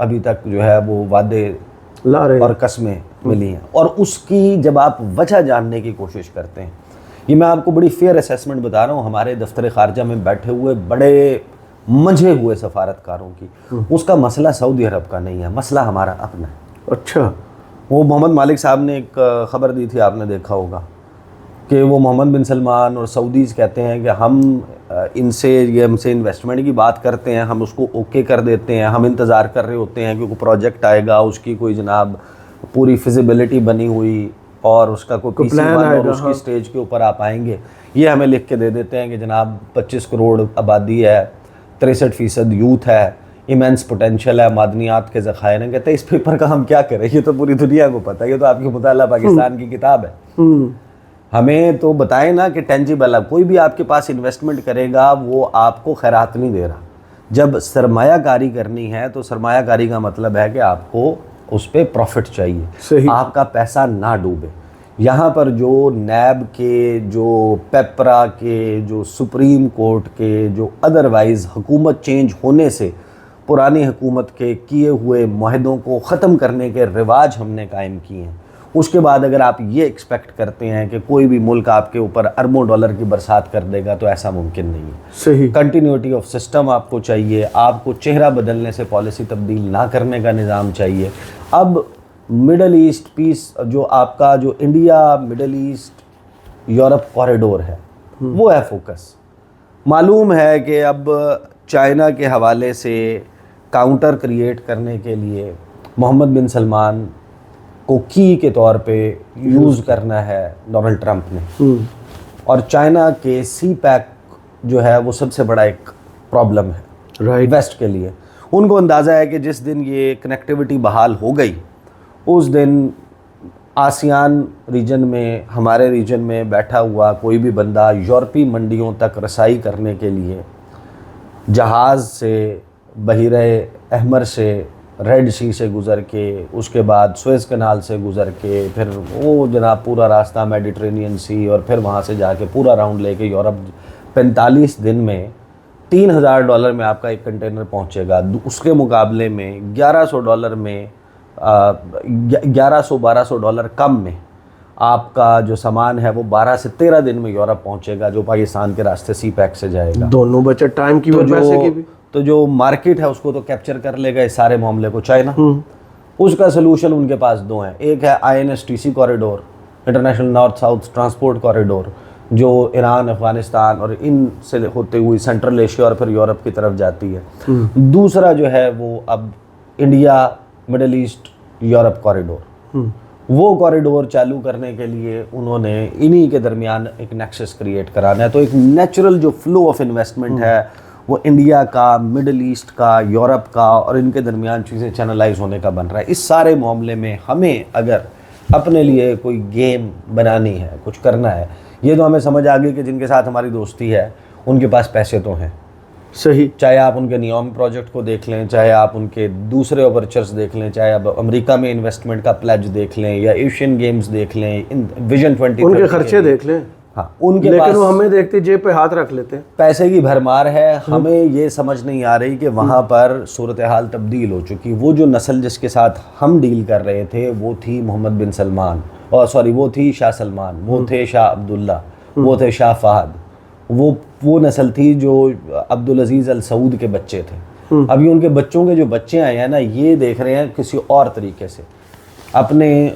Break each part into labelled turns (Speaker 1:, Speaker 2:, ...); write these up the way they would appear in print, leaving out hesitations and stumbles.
Speaker 1: ابھی تک جو ہے وہ وعدے
Speaker 2: لا رہے
Speaker 1: اور قسمیں ملی ہیں، اور اس کی جب آپ وجہ جاننے کی کوشش کرتے ہیں، یہ میں آپ کو بڑی فیئر اسیسمنٹ بتا رہا ہوں ہمارے دفتر خارجہ میں بیٹھے ہوئے بڑے منجھے ہوئے سفارتکاروں کی، اس کا مسئلہ سعودی عرب کا نہیں ہے، مسئلہ ہمارا اپنا ہے۔
Speaker 2: اچھا،
Speaker 1: وہ محمد مالک صاحب نے ایک خبر دی تھی، آپ نے دیکھا ہوگا کہ وہ محمد بن سلمان اور سعودیز کہتے ہیں کہ ہم ان سے انویسٹمنٹ کی بات کرتے ہیں، ہم اس کو اوکے کر دیتے ہیں، ہم انتظار کر رہے ہوتے ہیں کہ کوئی پروجیکٹ آئے گا، اس کی کوئی جناب پوری فیزیبلٹی بنی ہوئی اور اس کا کوئی پی سی بن اور اس کی سٹیج کے اوپر آپ آئیں گے، یہ ہمیں لکھ کے دے دیتے ہیں کہ جناب 25 کروڑ آبادی ہے، 63% یوتھ ہے، ایمینس پوٹینشیل ہے، معدنیات کے ذخائر ہیں۔ کہتے ہیں اس پیپر کا ہم کیا کریں، یہ تو پوری دنیا کو پتہ ہے، یہ تو آپ کی مطالعہ پاکستان کی کتاب ہے، ہمیں تو بتائیں نا کہ ٹینجیبل ہے۔ کوئی بھی آپ کے پاس انویسٹمنٹ کرے گا وہ آپ کو خیرات نہیں دے رہا، جب سرمایہ کاری کرنی ہے تو سرمایہ کاری کا مطلب ہے کہ آپ کو اس پہ پروفٹ چاہیے، آپ کا پیسہ نہ ڈوبے۔ یہاں پر جو نیب کے، جو پیپرا کے، جو سپریم کورٹ کے، جو ادروائز حکومت چینج ہونے سے پرانی حکومت کے کیے ہوئے معاہدوں کو ختم کرنے کے رواج ہم نے قائم کیے ہیں، اس کے بعد اگر آپ یہ ایکسپیکٹ کرتے ہیں کہ کوئی بھی ملک آپ کے اوپر اربوں ڈالر کی برسات کر دے گا تو ایسا ممکن نہیں ہے۔
Speaker 2: صحیح،
Speaker 1: کنٹینیوٹی آف سسٹم آپ کو چاہیے، آپ کو چہرہ بدلنے سے پالیسی تبدیل نہ کرنے کا نظام چاہیے۔ اب مڈل ایسٹ پیس جو آپ کا جو India Middle East Europe corridor ہے وہ ہے فوکس۔ معلوم ہے کہ اب چائنا کے حوالے سے کاؤنٹر کریٹ کرنے کے لیے محمد بن سلمان کو کی کے طور پہ یوز کرنا ہے ڈونلڈ ٹرمپ نے، اور چائنا کے سی پیک جو ہے وہ سب سے بڑا ایک پرابلم ہے ویسٹ کے لیے۔ ان کو اندازہ ہے کہ جس دن یہ کنیکٹیوٹی بحال ہو گئی اس دن آسیان ریجن میں، ہمارے ریجن میں بیٹھا ہوا کوئی بھی بندہ یورپی منڈیوں تک رسائی کرنے کے لیے جہاز سے، بحیرہ احمر سے، ریڈ سی سے گزر کے، اس کے بعد سوئز کنال سے گزر کے، پھر وہ جناب پورا راستہ میڈیٹرینین سی، اور پھر وہاں سے جا کے پورا راؤنڈ لے کے یورپ 45 دن میں $3000 میں آپ کا ایک کنٹینر پہنچے گا۔ اس کے مقابلے میں $1100 میں $1200 کم میں آپ کا جو سامان ہے وہ 12 سے 13 دن میں یورپ پہنچے گا، جو پاکستان کے راستے سی پیک سے جائے گا۔
Speaker 2: دونوں بچت ٹائم کی اور پیسے کی بھی۔
Speaker 1: تو جو مارکیٹ ہے اس کو تو کیپچر کر لے گا اس سارے معاملے کو چائنا۔ اس کا سلوشن ان کے پاس دو ہیں، ایک ہے INSTC corridor, international north south transport corridor, جو ایران، افغانستان اور ان سے ہوتے ہوئی سینٹرل ایشیا اور پھر یورپ کی طرف جاتی ہے۔ دوسرا جو ہے وہ اب India Middle East Europe corridor, وہ کوریڈور چالو کرنے کے لیے انہوں نے انہی کے درمیان ایک نیکسس کریٹ کرانا ہے۔ تو ایک نیچرل جو فلو آف انویسٹمنٹ ہے وہ انڈیا کا، مڈل ایسٹ کا، یورپ کا، اور ان کے درمیان چیزیں چینلائز ہونے کا بن رہا ہے۔ اس سارے معاملے میں ہمیں اگر اپنے لیے کوئی گیم بنانی ہے، کچھ کرنا ہے، یہ تو ہمیں سمجھ آ گئی کہ جن کے ساتھ ہماری دوستی ہے ان کے پاس پیسے تو ہیں۔
Speaker 2: صحیح،
Speaker 1: چاہے آپ ان کے نیوم پروجیکٹ کو دیکھ لیں، چاہے آپ ان کے دوسرے اوورچرز دیکھ لیں، چاہے آپ امریکہ میں انویسٹمنٹ کا پلیج دیکھ لیں، یا ایشین گیمز دیکھ لیں، ویژن 2030
Speaker 2: ان کے خرچے دیکھ لیں،
Speaker 1: ہاں ان کے
Speaker 2: لیکن وہ ہمیں دیکھتے جیب پہ ہاتھ رکھ لیتے ہیں۔
Speaker 1: پیسے کی بھرمار ہے۔ ہمیں یہ سمجھ نہیں آ رہی کہ وہاں پر صورتحال تبدیل ہو چکی۔ وہ جو نسل جس کے ساتھ ہم ڈیل کر رہے تھے وہ تھی محمد بن سلمان، اور سوری وہ تھی شاہ سلمان، وہ تھے شاہ عبداللہ، وہ تھے شاہ فہد، وہ نسل تھی جو عبدالعزیز السعود کے بچے تھے۔ ابھی ان کے بچوں کے جو بچے آئے ہیں نا، یہ دیکھ رہے ہیں کسی اور طریقے سے اپنے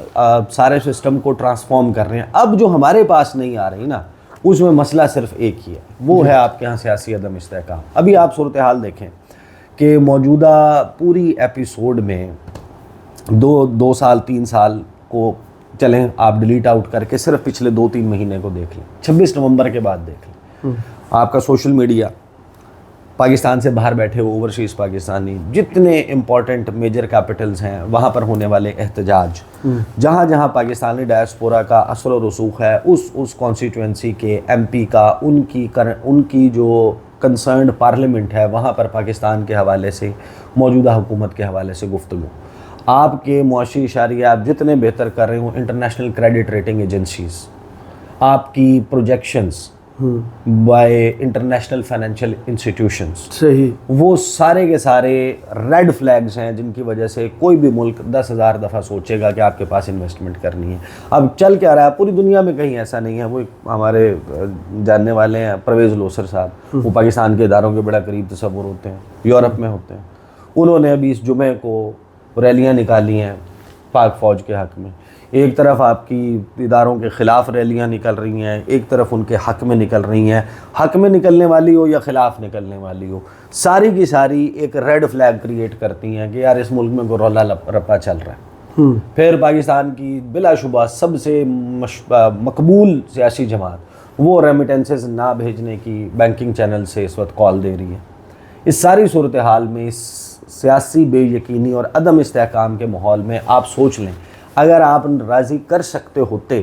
Speaker 1: سارے سسٹم کو ٹرانسفارم کر رہے ہیں۔ اب جو ہمارے پاس نہیں آ رہی نا، اس میں مسئلہ صرف ایک ہی ہے، وہ ہے آپ کے ہاں سیاسی عدم استحکام۔ ابھی آپ صورتحال دیکھیں کہ موجودہ پوری ایپیسوڈ میں 2 سال 3 سال کو چلیں آپ ڈیلیٹ آؤٹ کر کے صرف پچھلے 2-3 مہینے کو دیکھ لیں، 26 نومبر کے بعد دیکھ لیں، آپ کا سوشل میڈیا، پاکستان سے باہر بیٹھے ہوئے اوورسیز پاکستانی، جتنے امپورٹنٹ میجر کیپٹلز ہیں وہاں پر ہونے والے احتجاج، جہاں جہاں پاکستانی ڈائسپورا کا اثر و رسوخ ہے، اس کانسٹیٹوئنسی کے MP کا، ان کی جو کنسرنڈ پارلیمنٹ ہے وہاں پر پاکستان کے حوالے سے، موجودہ حکومت کے حوالے سے گفتگو۔ آپ کے معاشی اشاریہ آپ جتنے بہتر کر رہے ہوں، انٹرنیشنل کریڈٹ ریٹنگ ایجنسیز، آپ کی projections by international financial institutions.
Speaker 2: صحیح.
Speaker 1: وہ سارے کے سارے ریڈ فلیگز ہیں جن کی وجہ سے کوئی بھی ملک 10,000 دفعہ سوچے گا کہ آپ کے پاس انویسٹمنٹ کرنی ہے. اب چل کیا رہا ہے پوری دنیا میں کہیں ایسا نہیں ہے. وہ ہمارے جاننے والے ہیں پرویز لوسر صاحب, وہ پاکستان کے اداروں کے بڑا قریب تصور ہوتے ہیں, یورپ میں ہوتے ہیں. انہوں نے ابھی اس جمعے کو ریلیاں نکالی ہیں پاک فوج کے حق میں. ایک طرف آپ کی اداروں کے خلاف ریلیاں نکل رہی ہیں, ایک طرف ان کے حق میں نکل رہی ہیں. حق میں نکلنے والی ہو یا خلاف نکلنے والی ہو, ساری کی ساری ایک ریڈ فلیگ کریٹ کرتی ہیں کہ یار اس ملک میں کوئی رولا رپا چل رہا ہے. پھر پاکستان کی بلا شبہ سب سے مقبول سیاسی جماعت وہ ریمیٹنسز نہ بھیجنے کی بینکنگ چینل سے اس وقت کال دے رہی ہے. اس ساری صورتحال میں, اس سیاسی بے یقینی اور عدم استحکام کے ماحول میں آپ سوچ لیں, اگر آپ راضی کر سکتے ہوتے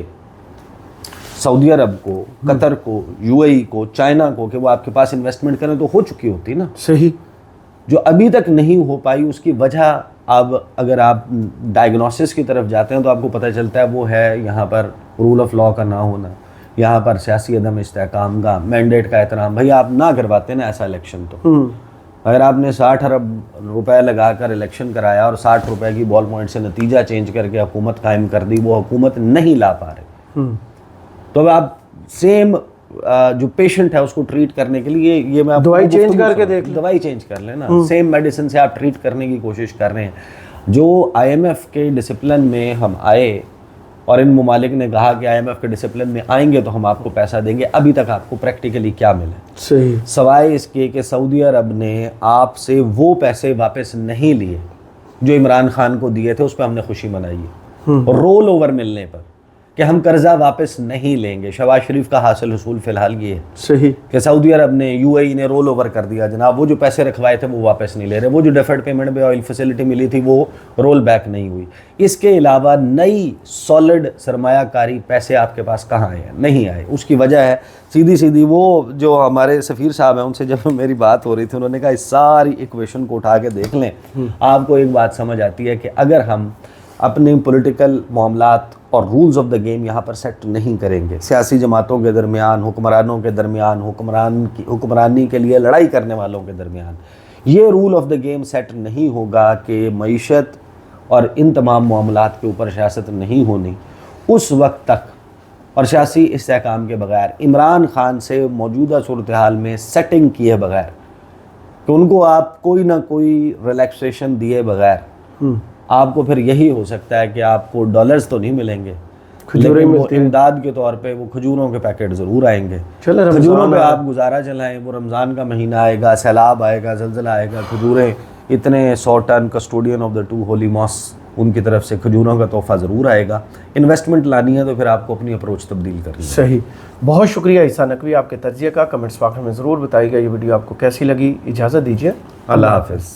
Speaker 1: سعودی عرب کو, قطر کو, یو اے ای کو, چائنا کو کہ وہ آپ کے پاس انویسٹمنٹ کریں تو ہو چکی ہوتی نا.
Speaker 2: صحیح.
Speaker 1: جو ابھی تک نہیں ہو پائی اس کی وجہ اب اگر آپ ڈائگنوسس کی طرف جاتے ہیں تو آپ کو پتہ چلتا ہے وہ ہے یہاں پر رول آف لاء کا نہ ہونا, یہاں پر سیاسی عدم استحکام کا, مینڈیٹ کا احترام. بھائی آپ نہ کرواتے نا ایسا الیکشن, تو اگر آپ نے 60 ارب روپے لگا کر الیکشن کرایا اور 60 روپے کی بال پوائنٹ سے نتیجہ چینج کر کے حکومت قائم کر دی, وہ حکومت نہیں لا پا رہے, تو اب آپ سیم جو پیشنٹ ہے اس کو ٹریٹ کرنے کے لیے یہ میں
Speaker 2: دوائی چینج کر کے دیکھ لیں,
Speaker 1: دوائی چینج کر لیں نا, سیم میڈیسن سے آپ ٹریٹ کرنے کی کوشش کر رہے ہیں. جو آئی ایم ایف کے ڈسپلن میں ہم آئے اور ان ممالک نے کہا کہ آئی ایم ایف کے ڈسپلن میں آئیں گے تو ہم آپ کو پیسہ دیں گے, ابھی تک آپ کو پریکٹیکلی کیا ملا؟
Speaker 2: صحیح.
Speaker 1: سوائے اس کے کہ سعودی عرب نے آپ سے وہ پیسے واپس نہیں لیے جو عمران خان کو دیے تھے, اس پہ ہم نے خوشی منائی ہے. رول اوور ملنے پر کہ ہم قرضہ واپس نہیں لیں گے. شہباز شریف کا حاصل حصول فی الحال یہ ہے
Speaker 2: صحیح
Speaker 1: کہ سعودی عرب نے, یو اے ای نے رول اوور کر دیا جناب, وہ جو پیسے رکھوائے تھے وہ واپس نہیں لے رہے. وہ جو ڈیفرڈ پیمنٹ پہ آئل فیسلٹی ملی تھی وہ رول بیک نہیں ہوئی. اس کے علاوہ نئی سالڈ سرمایہ کاری پیسے آپ کے پاس کہاں آئے؟ نہیں آئے. اس کی وجہ ہے سیدھی وہ جو ہمارے سفیر صاحب ہیں ان سے جب میری بات ہو رہی تھی, انہوں نے کہا اس ساری ایکویشن کو اٹھا کے دیکھ لیں, آپ کو ایک بات سمجھ آتی ہے کہ اگر ہم اپنے پولیٹیکل معاملات اور رولز آف دا گیم یہاں پر سیٹ نہیں کریں گے, سیاسی جماعتوں کے درمیان, حکمرانوں کے درمیان, حکمرانی کے لیے لڑائی کرنے والوں کے درمیان یہ rule of the game set نہیں ہوگا کہ معیشت اور ان تمام معاملات کے اوپر سیاست نہیں ہونی, اس وقت تک اور سیاسی استحکام کے بغیر, عمران خان سے موجودہ صورتحال میں سیٹنگ کیے بغیر, کہ ان کو آپ کوئی نہ کوئی ریلیکسیشن دیے بغیر, آپ کو پھر یہی ہو سکتا ہے کہ آپ کو ڈالرز تو نہیں ملیں گے, لیکن وہ امداد کے طور پہ وہ کھجوروں کے پیکٹ ضرور آئیں گے. کھجوروں پہ آپ گزارا چلائیں. وہ رمضان کا مہینہ آئے گا, سیلاب آئے گا, زلزلہ آئے گا, کھجوریں اتنے 100 ton custodian of the 2 holy mosques, ان کی طرف سے کھجوروں کا تحفہ ضرور آئے گا. انویسٹمنٹ لانی ہے تو پھر آپ کو اپنی اپروچ تبدیل کرنی ہے.
Speaker 2: صحیح. بہت شکریہ عیسیٰ نقوی آپ کے تجزیے کا. کمنٹس باکس میں ضرور بتائیے گا یہ ویڈیو آپ کو کیسی لگی. اجازت دیجیے,
Speaker 1: اللہ حافظ.